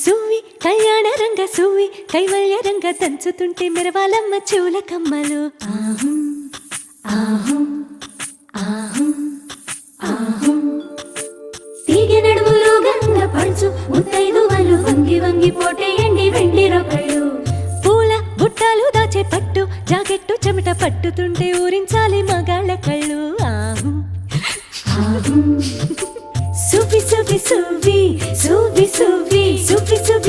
సువ్వి కళ్యాణ రంగ సువ్వి కైవల్య రంగ దంచుతుంటే మెరవాలమ్మ చెవుల కమ్మలు. ఆహుం ఆహుం ఆహుం ఆహుం తీగె నడుములు గంగ పడుచు ముత్తైదువలు వంగి వంగి పోటేయండి వెండి రొకళ్ళు. పూల బుట్టాలు దాచే పట్టు జాకెట్టు చెమట పట్టుతుంటే ఊరించాలి మగాళ్ళ కళ్ళు. ఆహుం ఆహుం సువ్వి సువ్వి సువ్వి సువ్వి సువ్వి సువ్వి సువ్వి